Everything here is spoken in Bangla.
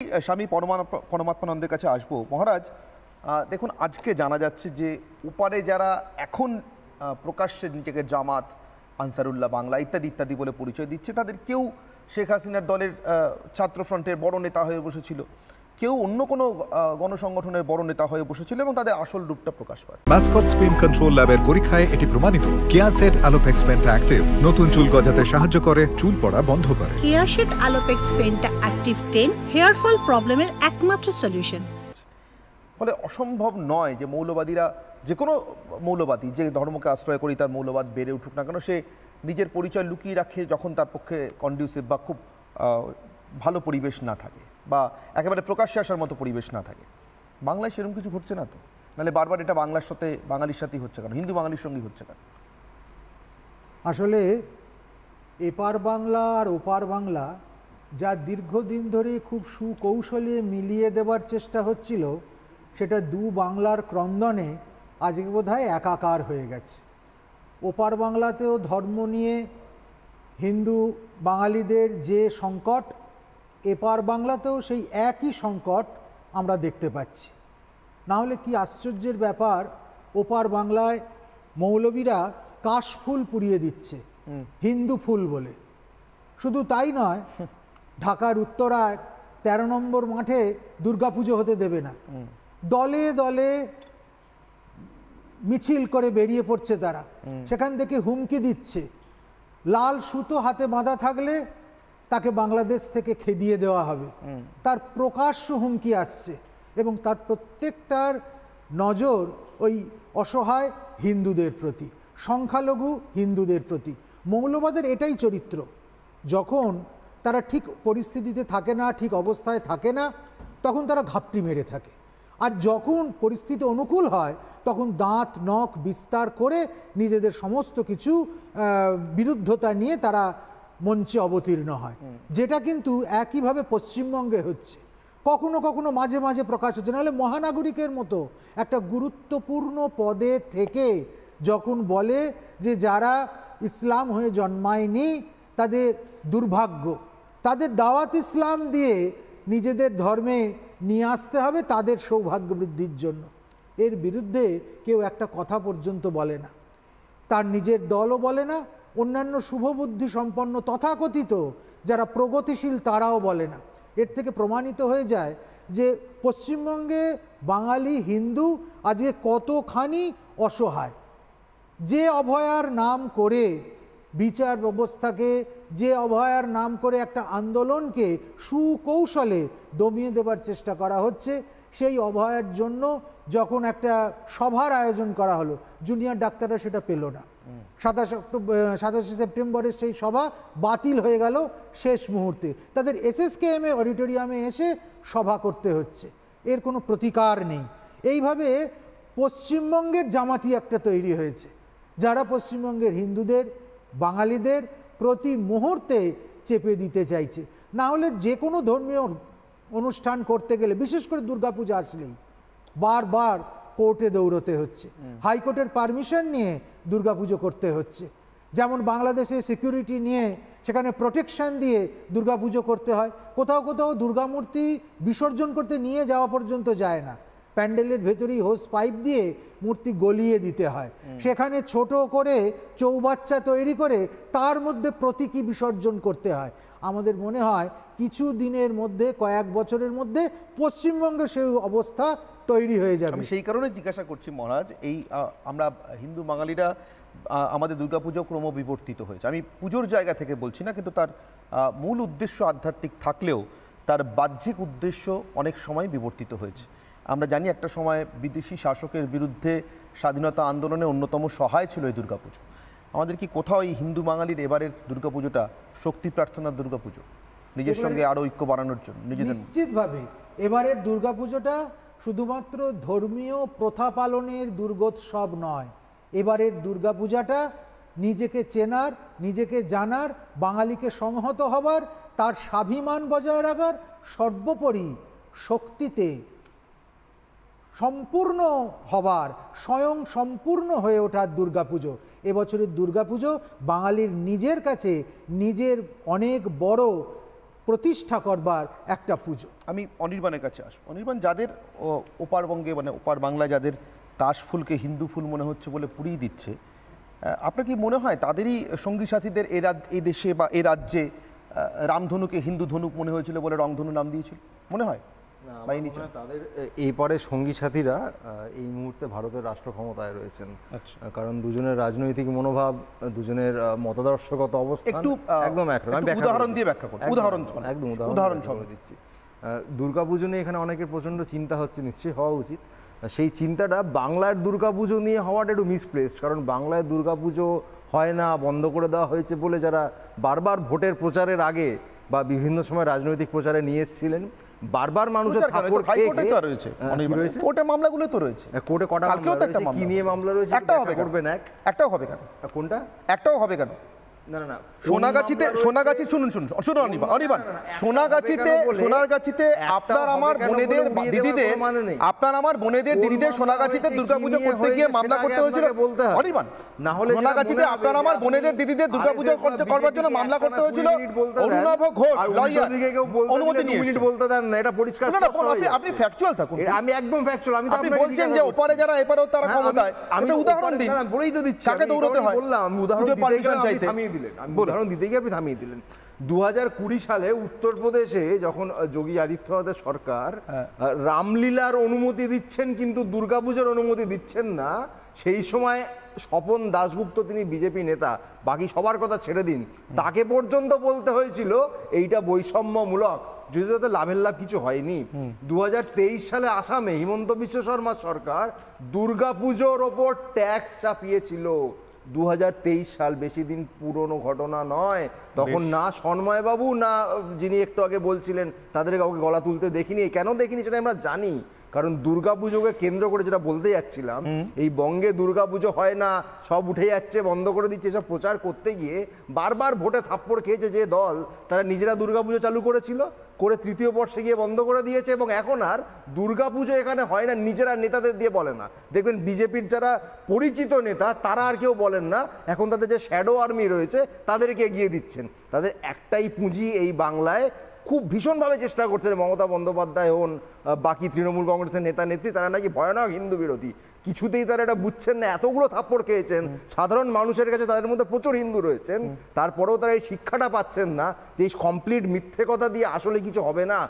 স্বামী পরমাত্মানন্দের কাছে আসবো। মহারাজ, দেখুন আজকে জানা যাচ্ছে যে ওপারে যারা এখন প্রকাশ্যে নিজেকে জামাত, আনসারুল্লাহ বাংলা ইত্যাদি ইত্যাদি বলে পরিচয় দিচ্ছে, তাদের কেউ শেখ হাসিনার দলের ছাত্রফ্রন্টের বড় নেতা হয়ে বসেছিল, কেউ অন্য কোনো গণসংগঠনের বড় নেতা হয়ে বসেছিল এবং তাদের আসল রূপটা প্রকাশ পায়। মাসকট স্পিন কন্ট্রোল ল্যাবের পরীক্ষায় এটি প্রমাণিত। কেয়াসেট আলোপেক্স পেন্টা অ্যাক্টিভ নতুন চুল গজাতে সাহায্য করে, চুল পড়া বন্ধ করে। Keya Seth Alopex penta active 10 hair fall প্রবলেমের একমাত্র সলিউশন। ফলে অসম্ভব নয় যে মৌলবাদীরা, যে কোনো মৌলবাদী যে ধর্মকে আশ্রয় করি তার মৌলবাদ বেড়ে উঠুক না কেন, সে নিজের পরিচয় লুকিয়ে রাখে যখন তার পক্ষে কন্ডিউসিভ বা খুব ভালো পরিবেশ না থাকে বা একেবারে প্রকাশ্যে আসার মতো পরিবেশ না থাকে। বাংলায় সেরকম কিছু ঘটছে না তো? নাহলে বারবার এটা বাংলার সাথে বাঙালির সাথেই হচ্ছে কেন, হিন্দু বাঙালির সঙ্গেই হচ্ছে কেন? আসলে এপার বাংলা আর ওপার বাংলা যা দীর্ঘদিন ধরে খুব সুকৌশলে মিলিয়ে দেবার চেষ্টা হচ্ছিল, সেটা দু বাংলার ক্রন্দনে আজকে বোধহয় একাকার হয়ে গেছে। ওপার বাংলাতেও ধর্ম নিয়ে হিন্দু বাঙালিদের যে সংকট, এপার বাংলাতেও সেই একই সংকট আমরা দেখতে পাচ্ছি। না হলে কি আশ্চর্যের ব্যাপার, ওপার বাংলায় মৌলবীরা কাশফুল পুড়িয়ে দিচ্ছে হিন্দু ফুল বলে। শুধু তাই নয়, ঢাকার উত্তরায় 13 নম্বর মাঠে দুর্গাপুজো হতে দেবে না, দলে দলে মিছিল করে বেরিয়ে পড়ছে তারা, সেখান থেকে হুমকি দিচ্ছে লাল সুতো হাতে বাঁধা থাকলে তাকে বাংলাদেশ থেকে খেদিয়ে দেওয়া হবে। তার প্রকাশ্য হুমকি আসছে এবং তার প্রত্যেকটার নজর ওই অসহায় হিন্দুদের প্রতি, সংখ্যালঘু হিন্দুদের প্রতি। মৌলবাদের এটাই চরিত্র, যখন তারা ঠিক পরিস্থিতিতে থাকে না, ঠিক অবস্থায় থাকে না, তখন তারা ঘাপটি মেরে থাকে, আর যখন পরিস্থিতি অনুকূল হয় তখন দাঁত নখ বিস্তার করে নিজেদের সমস্ত কিছু বিরুদ্ধতা নিয়ে তারা মঞ্চে অবতীর্ণ হয়। যেটা কিন্তু একইভাবে পশ্চিমবঙ্গে হচ্ছে, কখনো কখনো মাঝে মাঝে প্রকাশ হচ্ছে। নাহলে মহানাগরিকের মতো একটা গুরুত্বপূর্ণ পদে থেকে যখন বলে যে যারা ইসলাম হয়ে জন্মায়নি তাদের দুর্ভাগ্য, তাদের দাওয়াত ইসলাম দিয়ে নিজেদের ধর্মে নিয়ে আসতে হবে তাদের সৌভাগ্য বৃদ্ধির জন্য, এর বিরুদ্ধে কেউ একটা কথা পর্যন্ত বলে না, তার নিজের দলও বলে না, অন্যান্য শুভবুদ্ধি সম্পন্ন তথাকথিত যারা প্রগতিশীল তারাও বলে না। এর থেকে প্রমাণিত হয়ে যায় যে পশ্চিমবঙ্গে বাঙালি হিন্দু আজকে কতখানি অসহায়। যে অভয়ার নাম করে বিচার ব্যবস্থাকে, যে অভয়ার নাম করে একটা আন্দোলনকে সুকৌশলে দমিয়ে দেবার চেষ্টা করা হচ্ছে, সেই অভয়ার জন্য যখন একটা সভার আয়োজন করা হলো, জুনিয়র ডাক্তাররা সেটা পেল না। 27 সেপ্টেম্বরের সেই সভা বাতিল হয়ে গেল শেষ মুহূর্তে, তাদের SSKM অডিটোরিয়ামে এসে সভা করতে হচ্ছে, এর কোনো প্রতিকার নেই। এইভাবে পশ্চিমবঙ্গের জামাতি একটা তৈরি হয়েছে, যারা পশ্চিমবঙ্গের হিন্দুদের, বাঙালিদের প্রতি মুহূর্তে চেপে দিতে চাইছে। না হলে যে কোনো ধর্মীয় অনুষ্ঠান করতে গেলে, বিশেষ করে দুর্গাপূজা আসলেই বারবার কোর্টে দৌড়তে হচ্ছে, হাইকোর্টের পারমিশন নিয়ে দুর্গাপুজো করতে হচ্ছে। যেমন বাংলাদেশে সিকিউরিটি নিয়ে সেখানে প্রোটেকশন দিয়ে দুর্গাপুজো করতে হয়, কোথাও কোথাও দুর্গামূর্তি বিসর্জন করতে নিয়ে যাওয়া পর্যন্ত যায় না, প্যান্ডেলের ভেতরেই হোস পাইপ দিয়ে মূর্তি গলিয়ে দিতে হয়, সেখানে ছোট করে চৌবাচ্চা তৈরি করে তার মধ্যে প্রতীকী বিসর্জন করতে হয়। আমাদের মনে হয় কিছু দিনের মধ্যে, কয়েক বছরের মধ্যে পশ্চিমবঙ্গে সেই অবস্থা তৈরি হয়ে যাবে। আমি সেই কারণে জিজ্ঞাসা করছি মহারাজ, এই আমরা হিন্দু বাঙালিরা আমাদের দুর্গাপুজো ক্রমবিবর্তিত হয়েছে। আমি পুজোর জায়গা থেকে বলছি না, কিন্তু তার মূল উদ্দেশ্য আধ্যাত্মিক থাকলেও তার বাহ্যিক উদ্দেশ্য অনেক সময় বিবর্তিত হয়েছে। আমরা জানি একটা সময় বিদেশি শাসকের বিরুদ্ধে স্বাধীনতা আন্দোলনে অন্যতম সহায় ছিল এই দুর্গাপুজো। আমাদের কি কোথাও এই হিন্দু বাঙালির এবারের দুর্গাপুজোটা শক্তি প্রার্থনার দুর্গাপুজো, নিজের সঙ্গে আরও ঐক্য বাড়ানোর জন্য? নিশ্চিতভাবে এবারের দুর্গাপুজোটা শুধুমাত্র ধর্মীয় প্রথা পালনের দুর্গোৎসব নয়, এবারের দুর্গাপূজাটা নিজেকে চেনার, নিজেকে জানার, বাঙালিকে সংহত হবার, তার স্বাভিমান বজায় রাখার, সর্বোপরি শক্তিতে সম্পূর্ণ হবার, স্বয়ং সম্পূর্ণ হয়ে ওঠার দুর্গাপুজো। এবছরের দুর্গাপুজো বাঙালির নিজের কাছে নিজের অনেক বড় প্রতিষ্ঠা করবার একটা পুজো। আমি অনির্বাণের কাছে আসবো। অনির্বাণ, যাদের ওপারবঙ্গে মানে ওপার বাংলায় যাদের কাশফুলকে হিন্দু ফুল মনে হচ্ছে বলে পুড়িয়ে দিচ্ছে, আপনার কি মনে হয় তাদেরই সঙ্গী সাথীদের এই দেশে বা এই রাজ্যে রামধনুকে হিন্দু ধনুক মনে হয়েছিল বলে রংধনু নাম দিয়েছিল? মনে হয় তাদের এই পরে সঙ্গী সাথীরা এই মুহূর্তে ভারতের রাষ্ট্র ক্ষমতায় রয়েছেন, কারণ দুজনের রাজনৈতিক মনোভাব, দুজনের মতাদর্শগত অবস্থান একদম একরকম। উদাহরণ দিয়ে ব্যাখ্যা করুন, উদাহরণ দিচ্ছি। দুর্গাপুজো নিয়ে এখানে অনেকের প্রচণ্ড চিন্তা হচ্ছে, নিশ্চয়ই হওয়া উচিত। সেই চিন্তাটা বাংলার দুর্গাপুজো নিয়ে হওয়াটা একটু মিসপ্লেসড, কারণ বাংলায় দুর্গাপুজো হয় না, বন্ধ করে দেওয়া হয়েছে বলে যারা বারবার ভোটের প্রচারের আগে বা বিভিন্ন সময় রাজনৈতিক প্রচারে নিয়ে এসেছিলেন, বারবার মানুষের থাপ্পড় খেয়ে কোর্টে মামলাগুলো তো রয়েছে। কোর্টে কটা মামলা রয়েছে, কি নিয়ে মামলা রয়েছে? একটাও হবে করবেন, একটাও হবে কেন? কোনটা? একটাও হবে কেন? না না না, সোনাগাছি শুনুন অনির্বাণ, সোনাগাছিতে আপনার আমার বোনেদের দিদিদের সোনাগাছিতে দুর্গাপুজো করতে গিয়ে মামলা করতে হয়েছিল অনির্বাণ। না হলে সোনাগাছিতে আপনার আমার বোনেদের দিদিদের দুর্গাপুজো করবার জন্য মামলা করতে হয়েছিল অরুণাভ ঘোষ লয়ার, অনুমতি নিয়ে বলতে দেন না, এটা পরিষ্কার। আপনি ফ্যাকচুয়াল থাকুন, আমি একদম ফ্যাকচুয়াল। আপনি বলছেন যে ওপারে যারা এপারেও তারা ক্ষমতায়, আমি উদাহরণ দিন, বলেই তো দিচ্ছি, তাকে দৌড়তে হয়। বললাম আমি উদাহরণ দিতে উদাহরণ দিতে গিয়ে আপনি থামিয়ে দিলেন। 2020 সালে উত্তরপ্রদেশে যখন যোগী আদিত্যনাথের সরকার রামলীলার অনুমতি দিচ্ছেন কিন্তু দুর্গাপুজোর অনুমতি দিচ্ছেন না, সেই সময় স্বপন দাশগুপ্ত, তিনি বিজেপি নেতা, বাকি সবার কথা ছেড়ে দিন, তাকে পর্যন্ত বলতে হয়েছিল এইটা বৈষম্যমূলক, যদি তাতে লাভের লাভ কিছু হয়নি। 2023 সালে আসামে হিমন্ত বিশ্ব শর্মার সরকার দুর্গাপুজোর ওপর ট্যাক্স চাপিয়েছিল। 2023 সাল, বেশি দিন পুরনো ঘটনা নয়। তখন না সন্ময় বাবু না যিনি একটু আগে বলছিলেন তাদের কাউকে গলা তুলতে দেখিনি। কেন দেখিনি সেটা আমরা জানি, কারণ দুর্গাপুজোকে কেন্দ্র করে যেটা বলতে যাচ্ছিলাম, এই বঙ্গে দুর্গাপুজো হয় না, সব উঠে যাচ্ছে, বন্ধ করে দিচ্ছে, সব প্রচার করতে গিয়ে বারবার ভোটে থাপ্পড় খেয়েছে যে দল, তারা নিজেরা দুর্গাপুজো চালু করেছিল, করে তৃতীয় বর্ষে গিয়ে বন্ধ করে দিয়েছে, এবং এখন আর দুর্গাপুজো এখানে হয় না নিজেরা নেতাদের দিয়ে বলে না। দেখবেন বিজেপির যারা পরিচিত নেতা তারা আর কেউ বলেন না, এখন তাদের যে শ্যাডো আর্মি রয়েছে তাদেরকে এগিয়ে দিচ্ছেন। তাদের একটাই পুঁজি এই বাংলায়, খুব ভীষণভাবে চেষ্টা করছেন মমতা বন্দ্যোপাধ্যায় হন, বাকি তৃণমূল কংগ্রেসের নেতা নেত্রী, তারা নাকি ভয়ানক হিন্দু বিরোধী। কিছুতেই তারা এটা বুঝছেন না, এতগুলো থাপ্পড় খেয়েছেন, সাধারণ মানুষের কাছে তাদের মধ্যে প্রচুর হিন্দু রয়েছেন, তারপরেও তারা এই শিক্ষাটা পাচ্ছেন না যে এই কমপ্লিট মিথ্যে কথা দিয়ে আসলে কিছু হবে না।